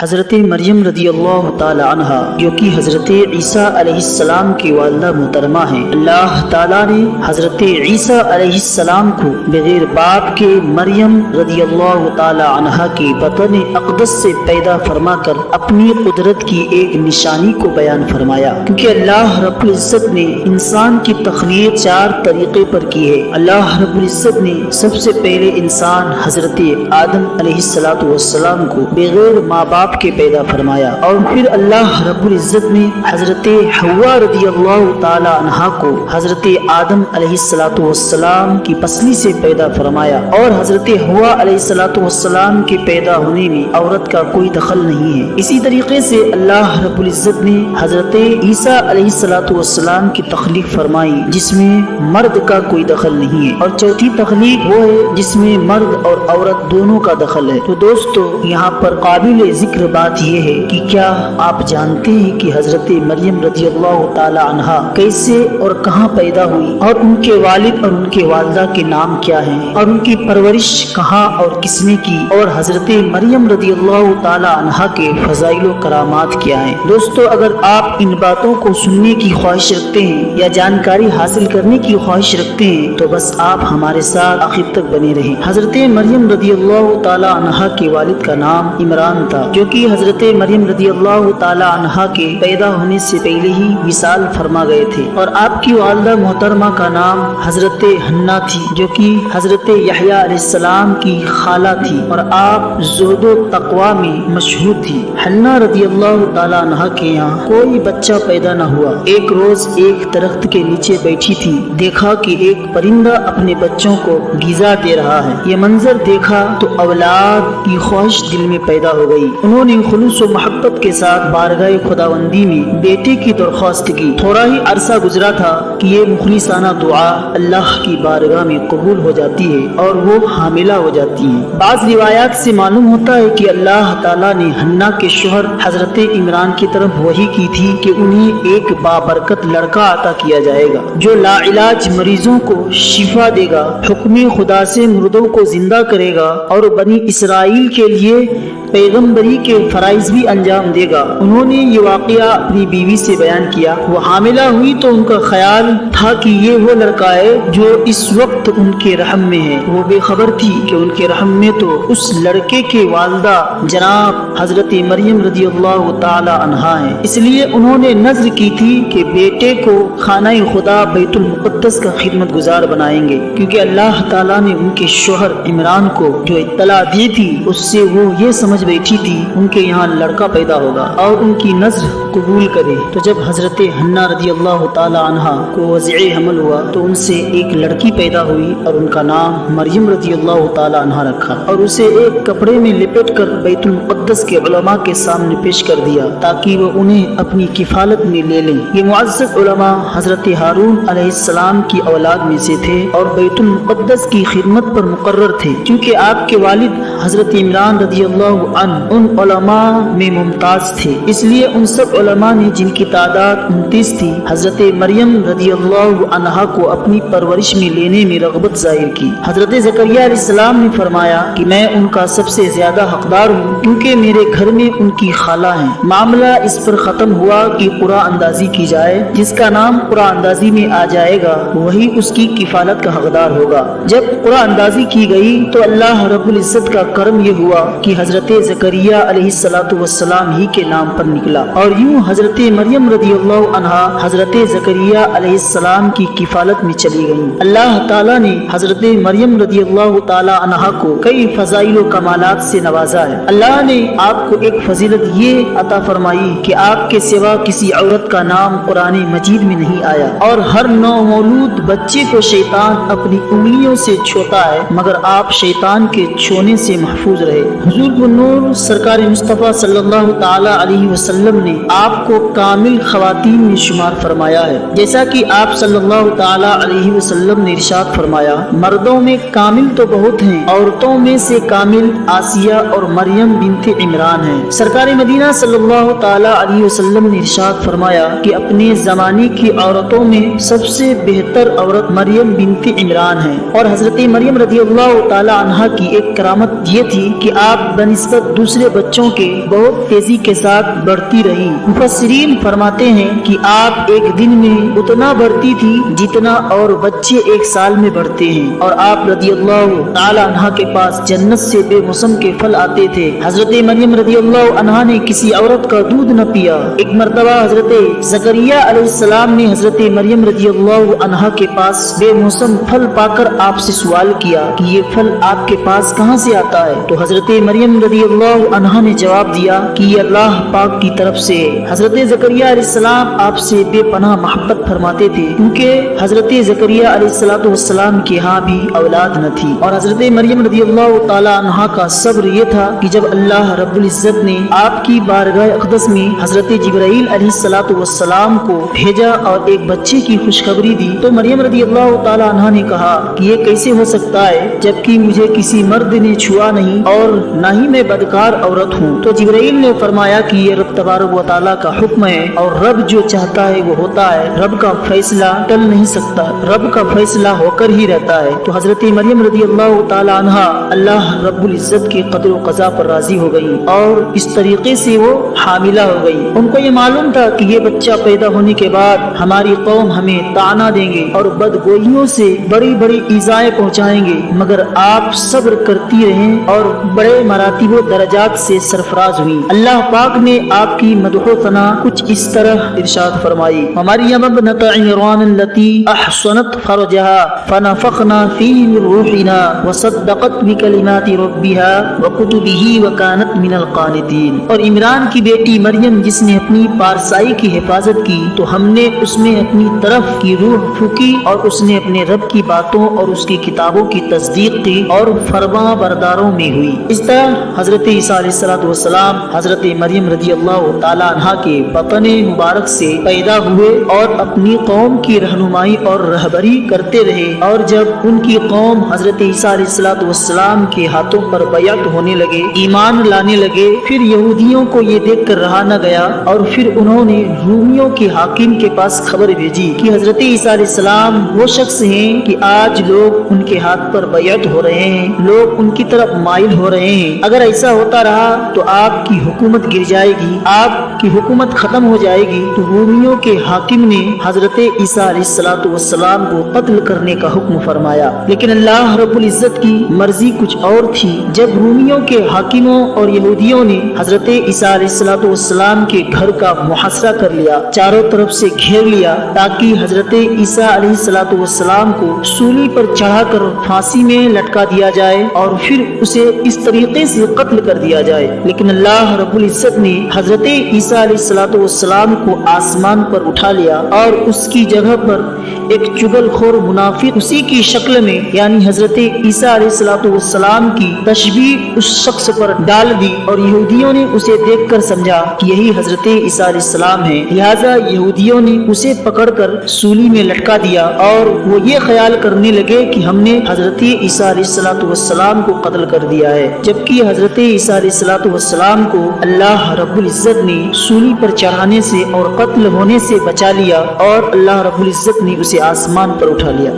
حضرت مریم رضی اللہ تعالی عنہ جو کہ حضرت عیسیٰ علیہ السلام کی والدہ محترمہ ہیں، اللہ تعالیٰ نے حضرت عیسیٰ علیہ السلام کو بغیر باپ کے مریم رضی اللہ تعالی عنہ کے بطن اقدس سے پیدا فرما کر اپنی قدرت کی ایک نشانی کو بیان فرمایا، کیونکہ اللہ رب العزت نے انسان کی تخلیق 4 طریقے پر کی ہے۔ اللہ رب العزت نے سب سے پہلے انسان حضرت آدم علیہ السلام کو بغیر ماں باپ کے پیدا فرمایا، اور پھر اللہ رب العزت نے حضرت حوا رضی اللہ تعالی عنہا کو حضرت آدم علیہ السلام کی پسلی سے پیدا فرمایا، اور حضرت حوا علیہ السلام کے پیدا ہونے میں عورت کا کوئی دخل نہیں ہے۔ اسی طریقے سے اللہ رب العزت نے حضرت عیسیٰ علیہ السلام کی تخلیق فرمائی، جس میں مرد کا کوئی دخل نہیں ہے، اور چوتھی تخلیق وہ ہے جس میں مرد اور عورت دونوں کا دخل ہے۔ تو دوستو، یہاں پر قابل ذکر بات یہ ہے کہ کیا آپ جانتے ہیں کہ حضرت مریم رضی اللہ تعالی عنہا کیسے اور کہاں پیدا ہوئی، اور ان کے والد اور ان کے والدہ کے نام کیا ہیں، اور ان کی پرورش کہاں اور کس نے کی، اور حضرت مریم رضی اللہ تعالی عنہا کے فضائل و کرامات کیا ہیں۔ دوستو، اگر آپ ان باتوں کو سننے کی خواہش رکھتے ہیں یا جانکاری حاصل کرنے کی خواہش رکھتے ہیں تو بس آپ ہمارے ساتھ آخر تک بنے رہیں۔ حضرت مریم رضی اللہ تعالی عنہا کے والد کا نام عمران تھا، جو کہ حضرت مریم رضی اللہ تعالی عنہا کے پیدا ہونے سے پہلے ہی وصال فرما گئے تھے، اور آپ کی والدہ محترمہ کا نام حضرت حنا تھی، جو کہ حضرت یحییٰ علیہ السلام کی خالہ تھی، اور آپ زہد و تقوی میں مشہور تھی۔ حنا رضی اللہ تعالی عنہا کے یہاں کوئی بچہ پیدا نہ ہوا۔ ایک روز ایک درخت کے نیچے بیٹھی تھی، دیکھا کہ ایک پرندہ اپنے بچوں کو غذا دے رہا ہے۔ یہ منظر دیکھا تو اولاد کی خواہش دل میں پیدا ہو گئی۔ انہوں نے خلوص و محبت کے ساتھ بارگاہ خداوندی میں بیٹے کی درخواست کی۔ تھوڑا ہی عرصہ گزرا تھا کہ یہ مخلصانہ دعا اللہ کی بارگاہ میں قبول ہو جاتی ہے اور وہ حاملہ ہو جاتی ہے۔ بعض روایات سے معلوم ہوتا ہے کہ اللہ تعالیٰ نے حنا کے شوہر حضرت عمران کی طرف وحی کی تھی کہ انہیں ایک بابرکت لڑکا عطا کیا جائے گا جو لا علاج مریضوں کو شفا دے گا، حکم خدا سے مردوں کو زندہ کرے گا، اور بنی اسرائیل کے لیے پیغمبری کے فرائض بھی انجام دے گا۔ انہوں نے یہ واقعہ اپنی بیوی سے بیان کیا۔ وہ حاملہ ہوئی تو ان کا خیال تھا کہ یہ وہ لڑکا ہے جو اس وقت ان کے رحم میں ہے۔ وہ بے خبر تھی کہ ان کے رحم میں تو اس لڑکے کے والدہ جناب حضرت مریم رضی اللہ تعالی عنہا ہیں۔ اس لیے انہوں نے نذر کی تھی کہ بیٹے کو خانہ خدا بیت المقدس کا خدمت گزار بنائیں گے، کیونکہ اللہ تعالیٰ نے ان کے شوہر عمران کو جو اطلاع دی تھی اس سے وہ یہ سمجھ بیٹھی تھی ان کے یہاں لڑکا پیدا ہوگا اور ان کی نذر قبول کرے۔ تو جب حضرت حنا رضی اللہ تعالی عنہا کو وضع حمل ہوا تو ان سے ایک لڑکی پیدا ہوئی، اور ان کا نام مریم رضی اللہ تعالی عنہا رکھا، اور اسے ایک کپڑے میں لپٹ کر بیت المقدس کے علماء کے سامنے پیش کر دیا تاکہ وہ انہیں اپنی کفالت میں لے لیں۔ یہ معزز علماء حضرت ہارون علیہ السلام کی اولاد میں سے تھے اور بیت المقدس کی خدمت پر مقرر تھے، کیونکہ آپ کے والد حضرت عمران رضی اللہ عنہ ان علماء میں ممتاز تھے۔ اس لیے ان سب علماء نے، جن کی تعداد 29 تھی، حضرت مریم رضی اللہ عنہا کو اپنی پرورش میں لینے میں رغبت ظاہر کی۔ حضرت زکریا علیہ السلام نے فرمایا کہ میں ان کا سب سے زیادہ حقدار ہوں، کیونکہ میرے گھر میں ان کی خالہ ہیں۔ معاملہ اس پر ختم ہوا کہ قرآن اندازی کی جائے، جس کا نام قرآن اندازی میں آ جائے گا وہی اس کی کفالت کا حقدار ہوگا۔ جب قرآن اندازی کی گئی تو اللہ رب العزت کا کرم یہ ہوا کہ حضرت زکریا علیہ السلام ہی کے نام پر نکلا، اور یوں حضرت مریم رضی اللہ عنہا حضرت زکریا علیہ السلام کی کفالت میں چلی گئیں۔ اللہ تعالیٰ نے حضرت مریم رضی اللہ تعالی عنہا کو کئی فضائل و کمالات سے نوازا ہے۔ اللہ نے آپ کو ایک فضیلت یہ عطا فرمائی کہ آپ کے سوا کسی عورت کا نام قرآن مجید میں نہیں آیا، اور ہر نو مولود بچے کو شیطان اپنی انگلیوں سے چھوتا ہے، مگر آپ شیطان کے چھونے سے محفوظ رہے۔ حضور النور سرکار مصطفیٰ صلی اللہ تعالی علیہ وسلم نے آپ کو کامل خواتین میں شمار فرمایا ہے، جیسا کہ آپ صلی اللہ تعالی علیہ وسلم نے ارشاد فرمایا، مردوں میں کامل تو بہت ہیں، عورتوں میں سے کامل آسیہ اور مریم بنت عمران ہے۔ سرکار مدینہ صلی اللہ تعالی علیہ وسلم نے ارشاد فرمایا کہ اپنے زمانے کی عورتوں میں سب سے بہتر عورت مریم بنت عمران ہے، اور حضرت مریم رضی اللہ تعالی عنہا کی ایک کرامت یہ تھی کہ آپ بنسبت دوسرے بچوں کے بہت تیزی کے ساتھ بڑھتی رہی۔ مفسرین فرماتے ہیں کہ آپ ایک دن میں اتنا بڑھتی تھی جتنا اور بچے ایک سال میں بڑھتے ہیں، اور آپ رضی اللہ تعالی عنہا کے پاس جنت سے بے موسم کے پھل آتے تھے۔ حضرت مریم رضی اللہ عنہا نے کسی عورت کا دودھ نہ پیا۔ ایک مرتبہ حضرت زکریا علیہ السلام نے حضرت مریم رضی اللہ عنہا کے پاس بے موسم پھل پا کر آپ سے سوال کیا کہ یہ پھل آپ کے پاس کہاں سے آتا ہے؟ تو حضرت مریم رضی اللہ عنہا نے جواب دیا کہ یہ اللہ پاک کی طرف سے ہے۔ حضرت زکریا علیہ السلام آپ سے بے پناہ محبت فرماتے تھے، کیونکہ حضرت زکریا علیہ السلام کے ہاں بھی اولاد نہ تھی، اور حضرت مریم رضی اللہ تعالی عنہا کا صبر یہ تھا کہ جب اللہ رب العزت نے آپ کی بارگاہ اقدس میں حضرت جبرائیل علیہ السلام کو بھیجا اور ایک بچے کی خوشخبری دی، تو مریم رضی اللہ تعالی عنہا نے کہا کہ یہ کیسے ہو سکتا ہے جبکہ مجھے کسی مرد نے چھوا نہیں اور نہ ہی میں بدکار عورت ہوں؟ تو جبرائیل نے فرمایا کہ یہ رب تبارک و تعالیٰ کا حکم ہے، اور رب جو چاہتا ہے وہ ہوتا ہے، رب کا فیصلہ ٹل نہیں سکتا، رب کا فیصلہ ہو کر ہی رہتا ہے۔ تو حضرت مریم رضی اللہ تعالی عنہا اللہ رب العزت کی قدر و قضا پر راضی ہو گئی، اور اس طریقے سے وہ حاملہ ہو گئی۔ ان کو یہ معلوم تھا کہ یہ بچہ پیدا ہونے کے بعد ہماری قوم ہمیں طعنہ دیں گے اور بدگوئیوں سے بڑی بڑی ایذائیں پہنچائیں گے، مگر آپ صبر کرتی رہیں اور بڑے مراتب و درجات سے سرفراز ہوئی۔ اللہ پاک نے آپ کی مدح و ثنا کچھ اس طرح ارشاد فرمائی: مریم ابنت عمران التي احصنت فرجها فنفخنا فيه من روحنا وصدقت بكلمات ربها وكتبه وكانت من القانتين۔ اور عمران کی بیٹی مریم جس نے اپنی پارسائی کی حفاظت کی تو ہم نے اس میں اپنی طرف کی روح پھونکی، اور اس نے اپنے رب کی باتوں اور اس کی کتابوں کی تصدیق کی اور فرما برداروں میں ہوئی۔ اس طرح حضرت عیسیٰ علیہ السلام حضرت مریم رضی اللہ تعالی عنہا کے بطن مبارک سے پیدا ہوئے اور اپنی قوم کی رہنمائی اور رہبری کرتے رہے، اور جب ان کی قوم حضرت عیسیٰ علیہ السلام کے ہاتھوں پر بیعت ہونے لگے، ایمان لانے لگے، پھر یہودیوں کو یہ دیکھ کر رہا نہ گیا، اور پھر انہوں نے رومیوں کے حاکم کے پاس خبر بھیجی کہ حضرت عیسیٰ علیہ السلام وہ شخص ہیں کہ آج لوگ ان کے ہاتھ پر بیعت ہو رہے ہیں، لوگ ان کی طرف مائل ہو رہے ہیں، اگر ایسا ہوتا رہا تو آپ کی حکومت گر جائے گی، آپ کی حکومت ختم ہو جائے گی۔ تو رومیوں کے حاکم نے حضرت عیسیٰ علیہ السلام کو قتل کرنے کا حکم فرمایا، لیکن اللہ رب العزت کی مرضی کچھ اور تھی۔ جب رومیوں کے حاکموں اور یہودیوں نے حضرت عیسیٰ علیہ السلام کے گھر کا محاصرہ کر لیا، چاروں طرف سے گھیر لیا تاکہ حضرت عیسیٰ علیہ السلام کو سولی پر چڑھا کر پھانسی میں لٹکا دیا جائے اور پھر اسے اس طریقے سے قتل کر دیا جائے، لیکن اللہ رب العزت نے حضرت عیسیٰ علیہ السلام کو آسمان پر اٹھا لیا اور اس کی جگہ پر ایک چغل خور منافق اسی کی شکل میں یعنی حضرت عیسیٰ علیہ السلام کی تشبیہ اس شخص پر ڈال دی، اور یہودیوں نے اسے دیکھ کر سمجھا کہ یہی حضرت عیسیٰ علیہ السلام ہے، لہٰذا یہودیوں نے اسے پکڑ کر سولی میں لٹکا دیا، اور وہ یہ خیال کرنے لگے کہ ہم نے حضرت عیسیٰ علیہ السلام کو قتل کر دیا ہے، جبکہ حضرت عیسیٰ علیہ السلام کو اللہ رب العزت نے سولی پر چڑھانے سے اور قتل ہونے سے بچا لیا، اور اللہ رب العزت نے اسے آسمان پر اٹھا لیا۔